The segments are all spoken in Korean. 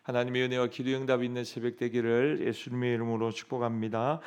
하나님의 은혜와 기도 응답이 있는 새벽 되기를 예수님의 이름으로 축복합니다.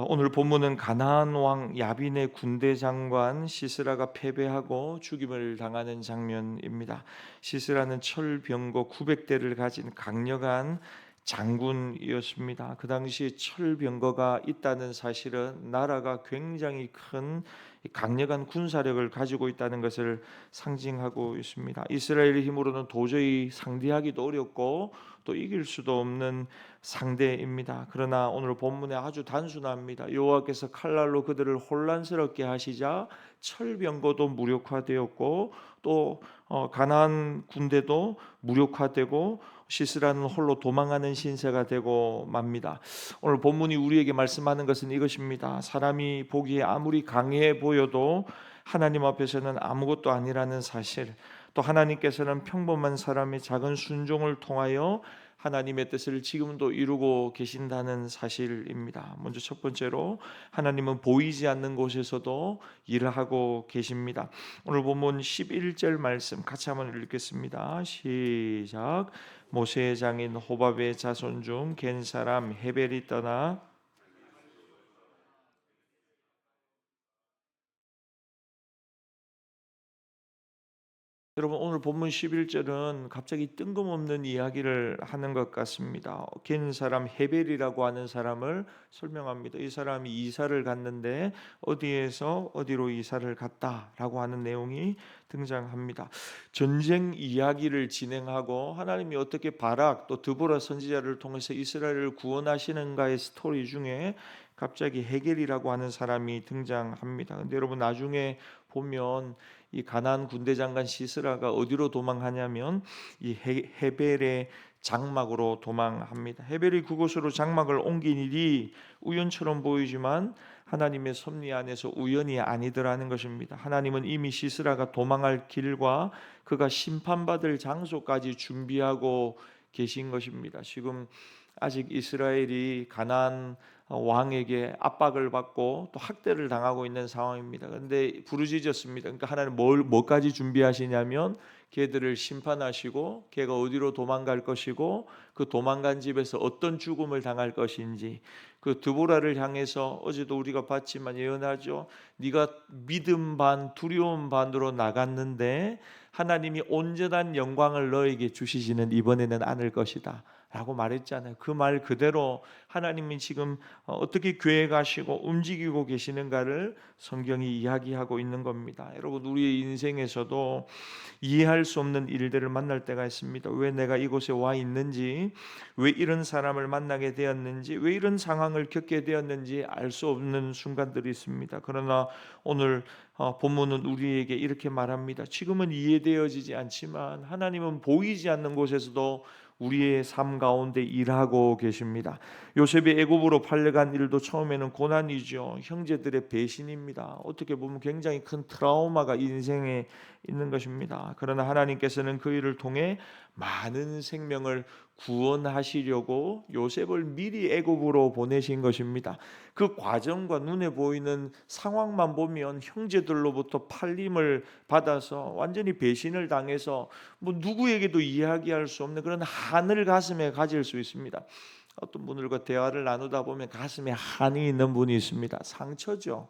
오늘 본문은 가나안 왕 야빈의 군대 장관 시스라가 패배하고 죽임을 당하는 장면입니다. 시스라는 철병거 900대를 가진 강력한 장군이었습니다. 그 당시 철병거가 있다는 사실은 나라가 굉장히 큰 강력한 군사력을 가지고 있다는 것을 상징하고 있습니다. 이스라엘의 힘으로는 도저히 상대하기도 어렵고 또 이길 수도 없는 상대입니다. 그러나 오늘 본문에 아주 단순합니다. 여호와께서 칼날로 그들을 혼란스럽게 하시자 철병거도 무력화되었고 또 가나안 군대도 무력화되고 시스라는 홀로 도망하는 신세가 되고 맙니다. 오늘 본문이 우리에게 말씀하는 것은 이것입니다. 사람이 보기에 아무리 강해 보여도 하나님 앞에서는 아무것도 아니라는 사실, 또 하나님께서는 평범한 사람의 작은 순종을 통하여 하나님의 뜻을 지금도 이루고 계신다는 사실입니다. 먼저 첫 번째로 하나님은 보이지 않는 곳에서도 일을 하고 계십니다. 오늘 본문 11절 말씀 같이 한번 읽겠습니다. 시작. 모세의 장인 호밥의 자손 중 겐 사람 헤벨이 떠나 여러분 오늘 본문 11절은 갑자기 뜬금없는 이야기를 하는 것 같습니다. 겐 사람 헤벨이라고 하는 사람을 설명합니다. 이 사람이 이사를 갔는데 어디에서 어디로 이사를 갔다라고 하는 내용이 등장합니다. 전쟁 이야기를 진행하고 하나님이 어떻게 바락 또 드보라 선지자를 통해서 이스라엘을 구원하시는가의 스토리 중에 갑자기 헤겔이라고 하는 사람이 등장합니다. 근데 여러분 나중에 보면 이 가나안 군대 장관 시스라가 어디로 도망하냐면 이 헤벨의 장막으로 도망합니다. 헤벨이 그곳으로 장막을 옮긴 일이 우연처럼 보이지만 하나님의 섭리 안에서 우연이 아니더라는 것입니다. 하나님은 이미 시스라가 도망할 길과 그가 심판받을 장소까지 준비하고 계신 것입니다. 지금 아직 이스라엘이 가나안 왕에게 압박을 받고 또 학대를 당하고 있는 상황입니다. 그런데 부르짖었습니다. 그러니까 하나님 뭐까지 준비하시냐면 걔들을 심판하시고 걔가 어디로 도망갈 것이고 그 도망간 집에서 어떤 죽음을 당할 것인지 그 드보라를 향해서 어제도 우리가 봤지만 예언하죠. 네가 믿음 반 두려움 반으로 나갔는데 하나님이 온전한 영광을 너에게 주시지는 이번에는 않을 것이다 라고 말했잖아요. 그 말 그대로 하나님이 지금 어떻게 계획하시고 움직이고 계시는가를 성경이 이야기하고 있는 겁니다. 여러분 우리의 인생에서도 이해할 수 없는 일들을 만날 때가 있습니다. 왜 내가 이곳에 와 있는지, 왜 이런 사람을 만나게 되었는지, 왜 이런 상황을 겪게 되었는지 알 수 없는 순간들이 있습니다. 그러나 오늘 본문은 우리에게 이렇게 말합니다. 지금은 이해되어지지 않지만 하나님은 보이지 않는 곳에서도 우리의 삶 가운데 일하고 계십니다. 요셉이 애굽으로 팔려간 일도 처음에는 고난이죠. 형제들의 배신입니다. 어떻게 보면 굉장히 큰 트라우마가 인생에 있는 것입니다. 그러나 하나님께서는 그 일을 통해 많은 생명을 구원하시려고 요셉을 미리 애굽으로 보내신 것입니다. 그 과정과 눈에 보이는 상황만 보면 형제들로부터 팔림을 받아서 완전히 배신을 당해서 뭐 누구에게도 이야기할 수 없는 그런 한을 가슴에 가질 수 있습니다. 어떤 분들과 대화를 나누다 보면 가슴에 한이 있는 분이 있습니다. 상처죠.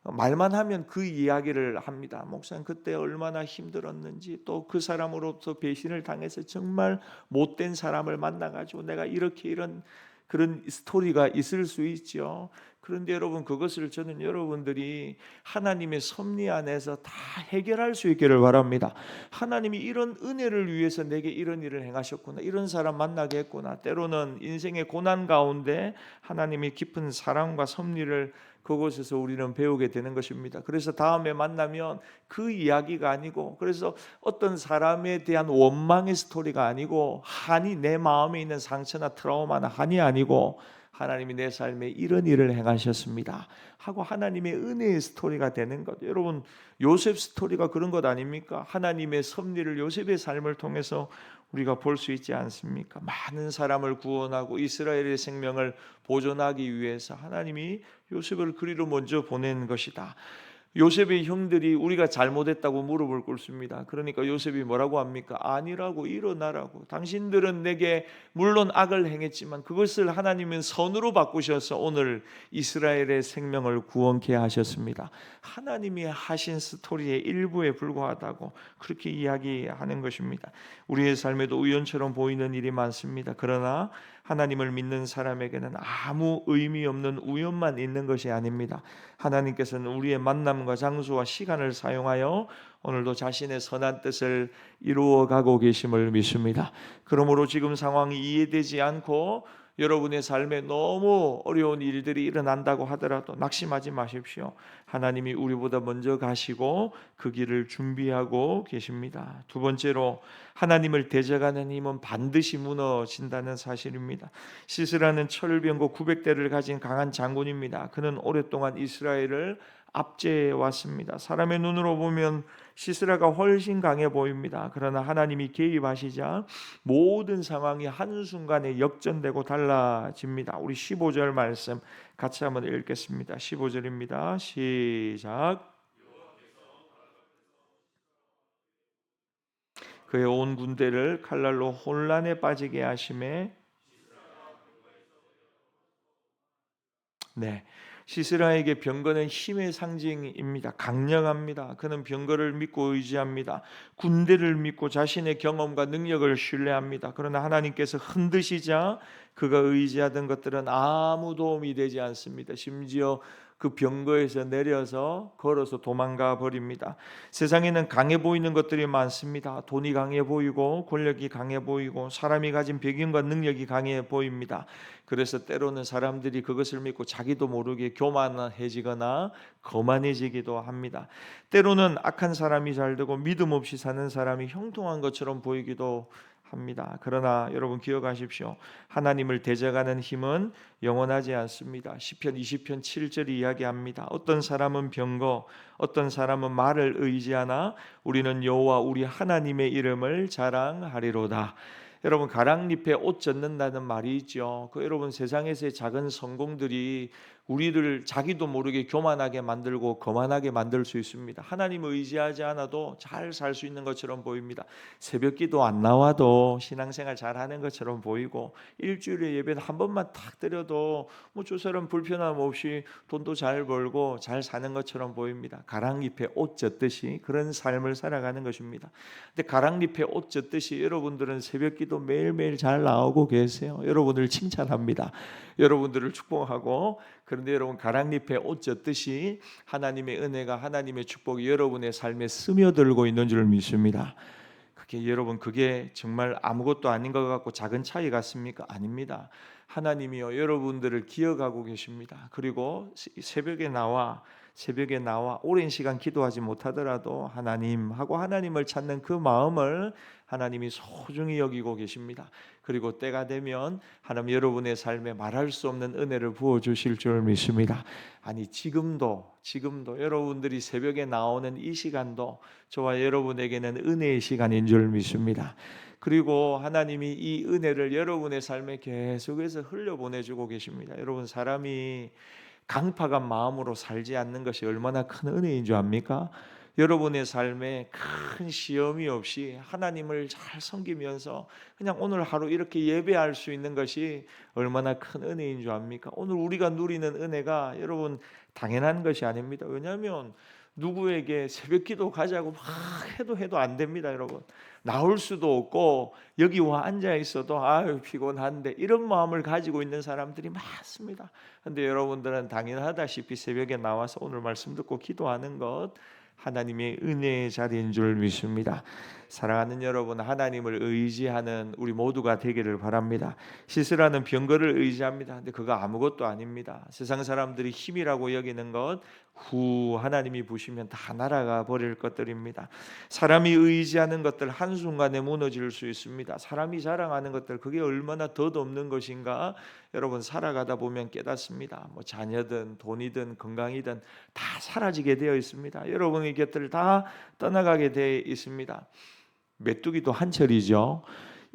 말만 하면 그 이야기를 합니다. 목사님 그때 얼마나 힘들었는지 또 그 사람으로부터 배신을 당해서 정말 못된 사람을 만나가지고 내가 이렇게 이런 그런 스토리가 있을 수 있죠. 그런데 여러분 그것을 저는 여러분들이 하나님의 섭리 안에서 다 해결할 수 있기를 바랍니다. 하나님이 이런 은혜를 위해서 내게 이런 일을 행하셨구나, 이런 사람 만나게 했구나. 때로는 인생의 고난 가운데 하나님의 깊은 사랑과 섭리를 그곳에서 우리는 배우게 되는 것입니다. 그래서 다음에 만나면 그 이야기가 아니고, 그래서 어떤 사람에 대한 원망의 스토리가 아니고, 한이 내 마음에 있는 상처나 트라우마나 한이 아니고 하나님이 내 삶에 이런 일을 행하셨습니다 하고 하나님의 은혜의 스토리가 되는 것. 여러분 요셉 스토리가 그런 것 아닙니까? 하나님의 섭리를 요셉의 삶을 통해서 우리가 볼 수 있지 않습니까? 많은 사람을 구원하고 이스라엘의 생명을 보존하기 위해서 하나님이 요셉을 그리로 먼저 보낸 것이다. 요셉의 형들이 우리가 잘못했다고 무릎을 꿇습니다. 그러니까 요셉이 뭐라고 합니까? 아니라고, 일어나라고. 당신들은 내게 물론 악을 행했지만 그것을 하나님은 선으로 바꾸셔서 오늘 이스라엘의 생명을 구원케 하셨습니다. 하나님이 하신 스토리의 일부에 불과하다고 그렇게 이야기하는 것입니다. 우리의 삶에도 우연처럼 보이는 일이 많습니다. 그러나 하나님을 믿는 사람에게는 아무 의미 없는 우연만 있는 것이 아닙니다. 하나님께서는 우리의 만남과 장소와 시간을 사용하여 오늘도 자신의 선한 뜻을 이루어가고 계심을 믿습니다. 그러므로 지금 상황이 이해되지 않고 여러분의 삶에 너무 어려운 일들이 일어난다고 하더라도 낙심하지 마십시오. 하나님이 우리보다 먼저 가시고 그 길을 준비하고 계십니다. 두 번째로 하나님을 대적하는 힘은 반드시 무너진다는 사실입니다. 시스라는 철병고 900대를 가진 강한 장군입니다. 그는 오랫동안 이스라엘을 압제해 왔습니다. 사람의 눈으로 보면 시스라가 훨씬 강해 보입니다. 그러나 하나님이 개입하시자 모든 상황이 한순간에 역전되고 달라집니다. 우리 15절 말씀 같이 한번 읽겠습니다. 15절입니다. 시작. 그의 온 군대를 칼날로 혼란에 빠지게 하심에 네. 시스라에게 병거는 힘의 상징입니다. 강력합니다. 그는 병거를 믿고 의지합니다. 군대를 믿고 자신의 경험과 능력을 신뢰합니다. 그러나 하나님께서 흔드시자 그가 의지하던 것들은 아무 도움이 되지 않습니다. 심지어 그 병거에서 내려서 걸어서 도망가 버립니다. 세상에는 강해 보이는 것들이 많습니다. 돈이 강해 보이고 권력이 강해 보이고 사람이 가진 배경과 능력이 강해 보입니다. 그래서 때로는 사람들이 그것을 믿고 자기도 모르게 교만해지거나 거만해지기도 합니다. 때로는 악한 사람이 잘 되고 믿음 없이 사는 사람이 형통한 것처럼 보이기도 합니다. 그러나 여러분 기억하십시오. 하나님을 대적하는 힘은 영원하지 않습니다. 시편 20편 7절이 이야기합니다. 어떤 사람은 병거, 어떤 사람은 말을 의지하나 우리는 여호와 우리 하나님의 이름을 자랑하리로다. 여러분 가랑잎에 옷 젖는다는 말이 있죠. 여러분 세상에서의 작은 성공들이 우리를 자기도 모르게 교만하게 만들고 거만하게 만들 수 있습니다. 하나님을 의지하지 않아도 잘 살 수 있는 것처럼 보입니다. 새벽기도 안 나와도 신앙생활 잘하는 것처럼 보이고 일주일에 예배는 한 번만 탁 드려도 뭐 저 사람 불편함 없이 돈도 잘 벌고 잘 사는 것처럼 보입니다. 가랑잎에 옷 젖듯이 그런 삶을 살아가는 것입니다. 근데 가랑잎에 옷 젖듯이 여러분들은 새벽기도 매일매일 잘 나오고 계세요. 여러분을 칭찬합니다. 여러분들을 축복하고 그런데 여러분 가랑잎에 옷 젖듯이 하나님의 은혜가 하나님의 축복이 여러분의 삶에 스며들고 있는 줄 믿습니다. 그게 정말 아무것도 아닌 것 같고 작은 차이 같습니까? 아닙니다. 하나님이요 여러분들을 기억하고 계십니다. 그리고 새벽에 나와 오랜 시간 기도하지 못하더라도 하나님하고 하나님을 찾는 그 마음을 하나님이 소중히 여기고 계십니다. 그리고 때가 되면 하나님 여러분의 삶에 말할 수 없는 은혜를 부어 주실 줄 믿습니다. 아니 지금도 여러분들이 새벽에 나오는 이 시간도 저와 여러분에게는 은혜의 시간인 줄 믿습니다. 그리고 하나님이 이 은혜를 여러분의 삶에 계속해서 흘려보내주고 계십니다. 여러분 사람이 강팍한 마음으로 살지 않는 것이 얼마나 큰 은혜인 줄 압니까? 여러분의 삶에 큰 시험이 없이 하나님을 잘 섬기면서 그냥 오늘 하루 이렇게 예배할 수 있는 것이 얼마나 큰 은혜인 줄 압니까? 오늘 우리가 누리는 은혜가 여러분 당연한 것이 아닙니다. 왜냐하면 누구에게 새벽기도 가자고 막 해도 안 됩니다, 여러분. 나올 수도 없고 여기 와 앉아 있어도 아유 피곤한데 이런 마음을 가지고 있는 사람들이 많습니다. 그런데 여러분들은 당연하다시피 새벽에 나와서 오늘 말씀 듣고 기도하는 것 하나님의 은혜의 자리인 줄 믿습니다. 사랑하는 여러분, 하나님을 의지하는 우리 모두가 되기를 바랍니다. 시스라는 병거를 의지합니다. 근데 그거 아무것도 아닙니다. 세상 사람들이 힘이라고 여기는 것 하나님이 부시면 다 날아가 버릴 것들입니다. 사람이 의지하는 것들 한순간에 무너질 수 있습니다. 사람이 자랑하는 것들 그게 얼마나 덧없는 것인가 여러분 살아가다 보면 깨닫습니다. 뭐 자녀든 돈이든 건강이든 다 사라지게 되어 있습니다. 여러분의 곁을 다 떠나가게 되어 있습니다. 메뚜기도 한철이죠.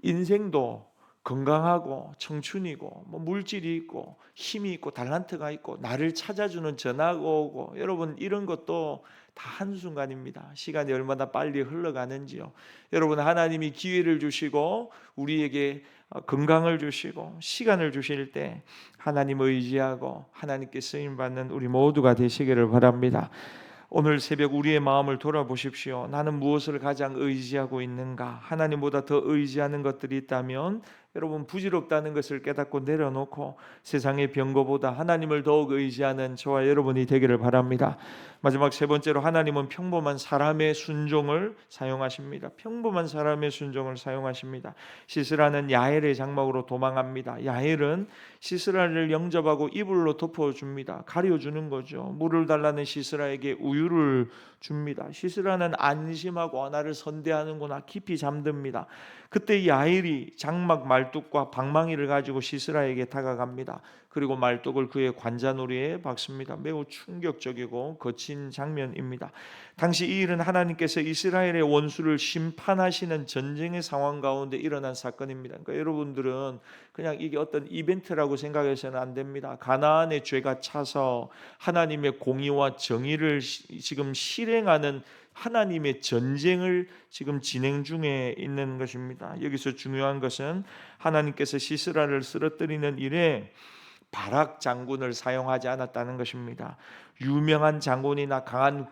인생도 건강하고 청춘이고 뭐 물질이 있고 힘이 있고 달란트가 있고 나를 찾아주는 전화가 오고, 여러분 이런 것도 다 한순간입니다. 시간이 얼마나 빨리 흘러가는지요. 여러분, 하나님이 기회를 주시고 우리에게 건강을 주시고 시간을 주실 때 하나님을 의지하고 하나님께 쓰임 받는 우리 모두가 되시기를 바랍니다. 오늘 새벽 우리의 마음을 돌아보십시오. 나는 무엇을 가장 의지하고 있는가? 하나님보다 더 의지하는 것들이 있다면 여러분, 부질없다는 것을 깨닫고 내려놓고 세상의 병거보다 하나님을 더욱 의지하는 저와 여러분이 되기를 바랍니다. 마지막 세 번째로, 하나님은 평범한 사람의 순종을 사용하십니다. 평범한 사람의 순종을 사용하십니다. 시스라는 야엘의 장막으로 도망합니다. 야엘은 시스라를 영접하고 이불로 덮어줍니다. 가려주는 거죠. 물을 달라는 시스라에게 우유를 줍니다. 시스라는 안심하고 나를 선대하는구나 깊이 잠듭니다. 그때 야엘이 장막 말뚝과 방망이를 가지고 시스라에게 다가갑니다. 그리고 말뚝을 그의 관자놀이에 박습니다. 매우 충격적이고 거친 장면입니다. 당시 이 일은 하나님께서 이스라엘의 원수를 심판하시는 전쟁의 상황 가운데 일어난 사건입니다. 그러니까 여러분들은 그냥 이게 어떤 이벤트라고 생각해서는 안 됩니다. 가나안의 죄가 차서 하나님의 공의와 정의를 지금 실행하는 하나님의 전쟁을 지금 진행 중에 있는 것입니다. 여기서 중요한 것은 하나님께서 시스라를 쓰러뜨리는 일에 바락 장군을 사용하지 않았다는 것입니다. 유명한 장군이나 강한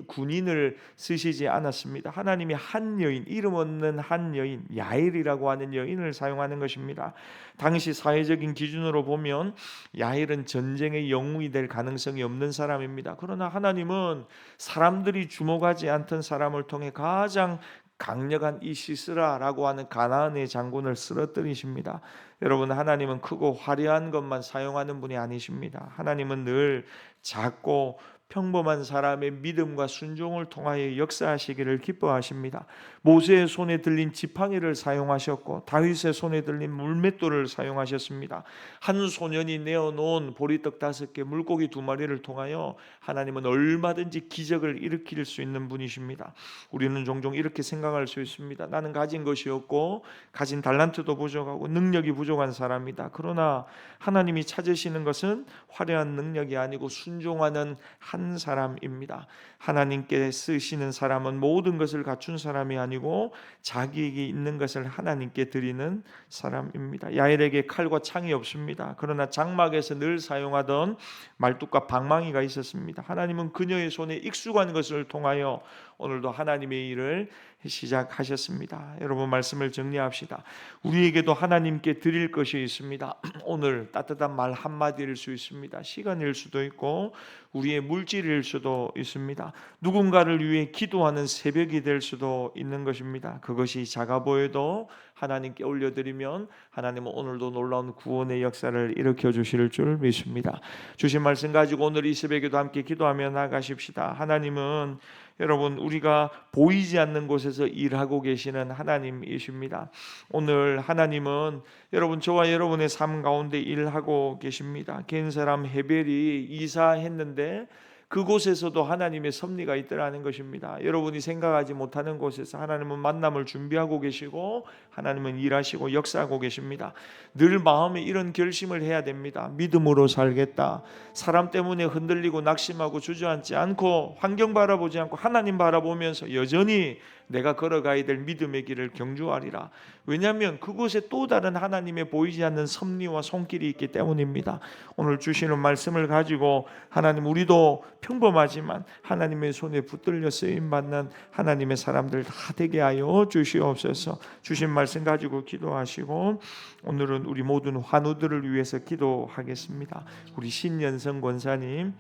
군인을 쓰시지 않았습니다. 하나님이 한 여인, 이름 없는 한 여인, 야엘이라고 하는 여인을 사용하는 것입니다. 당시 사회적인 기준으로 보면 야엘은 전쟁의 영웅이 될 가능성이 없는 사람입니다. 그러나 하나님은 사람들이 주목하지 않던 사람을 통해 가장 강력한 이 시스라라고 하는 가나안의 장군을 쓰러뜨리십니다. 여러분, 하나님은 크고 화려한 것만 사용하는 분이 아니십니다. 하나님은 늘 작고 평범한 사람의 믿음과 순종을 통하여 역사하시기를 기뻐하십니다. 모세의 손에 들린 지팡이를 사용하셨고 다윗의 손에 들린 물맷돌을 사용하셨습니다. 한 소년이 내어놓은 보리떡 5개, 물고기 2마리를 통하여 하나님은 얼마든지 기적을 일으킬 수 있는 분이십니다. 우리는 종종 이렇게 생각할 수 있습니다. 나는 가진 것이 없고 가진 달란트도 부족하고 능력이 부족한 사람이다. 그러나 하나님이 찾으시는 것은 화려한 능력이 아니고 순종하는 한 사람입니다. 하나님께 쓰시는 사람은 모든 것을 갖춘 사람이 아니고 자기에게 있는 것을 하나님께 드리는 사람입니다. 야엘에게 칼과 창이 없습니다. 그러나 장막에서 늘 사용하던 말뚝과 방망이가 있었습니다. 하나님은 그녀의 손에 익숙한 것을 통하여 오늘도 하나님의 일을 시작하셨습니다. 여러분, 말씀을 정리합시다. 우리에게도 하나님께 드릴 것이 있습니다. 오늘 따뜻한 말 한마디일 수 있습니다. 시간일 수도 있고 우리의 물질일 수도 있습니다. 누군가를 위해 기도하는 새벽이 될 수도 있는 것입니다. 그것이 작아 보여도 하나님께 올려드리면 하나님은 오늘도 놀라운 구원의 역사를 일으켜 주실 줄 믿습니다. 주신 말씀 가지고 오늘 이 새벽에도 함께 기도하며 나가십시다. 하나님은 여러분, 우리가 보이지 않는 곳에서 일하고 계시는 하나님이십니다. 오늘 하나님은 여러분, 저와 여러분의 삶 가운데 일하고 계십니다. 개인 사람 헤벨이 이사했는데 그곳에서도 하나님의 섭리가 있더라는 것입니다. 여러분이 생각하지 못하는 곳에서 하나님은 만남을 준비하고 계시고 하나님은 일하시고 역사하고 계십니다. 늘 마음에 이런 결심을 해야 됩니다. 믿음으로 살겠다. 사람 때문에 흔들리고 낙심하고 주저앉지 않고 환경 바라보지 않고 하나님 바라보면서 여전히 내가 걸어가야 될 믿음의 길을 경주하리라. 왜냐하면 그곳에 또 다른 하나님의 보이지 않는 섭리와 손길이 있기 때문입니다. 오늘 주시는 말씀을 가지고 하나님, 우리도 평범하지만 하나님의 손에 붙들려 쓰임받는 하나님의 사람들 다 되게 하여 주시옵소서. 주신 말씀 가지고 기도하시고 오늘은 우리 모든 환우들을 위해서 기도하겠습니다. 우리 신연성 권사님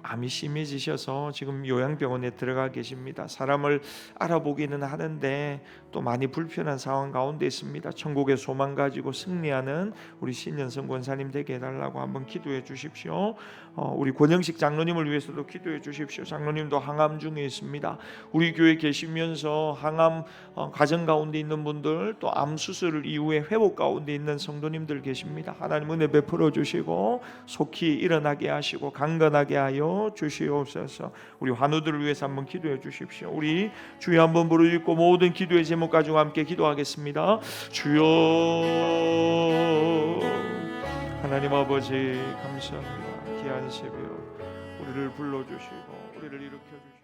암이 심해지셔서 지금 요양병원에 들어가 계십니다. 사람을 알아보기는 하는데 또 많이 불편한 상황 가운데 있습니다. 천국의 소망 가지고 승리하는 우리 신연성 권사님 되게 해달라고 한번 기도해 주십시오. 우리 권영식 장로님을 위해서도 기도해 주십시오. 장로님도 항암 중에 있습니다. 우리 교회 계시면서 항암 가정 가운데 있는 분들, 또 암 수술 이후에 회복 가운데 있는 성도님들 계십니다. 하나님 은혜 베풀어 주시고 속히 일어나게 하시고 강건하게 하여 하여 주시옵소서. 우리 환우들을 위해서 한번 기도해 주십시오. 우리 주여 한번 부르짖고 모든 기도의 제목 가지고 함께 기도하겠습니다. 주여, 하나님 아버지 감사합니다. 귀한 새벽 우리를 불러주시고 우리를 일으켜 주시고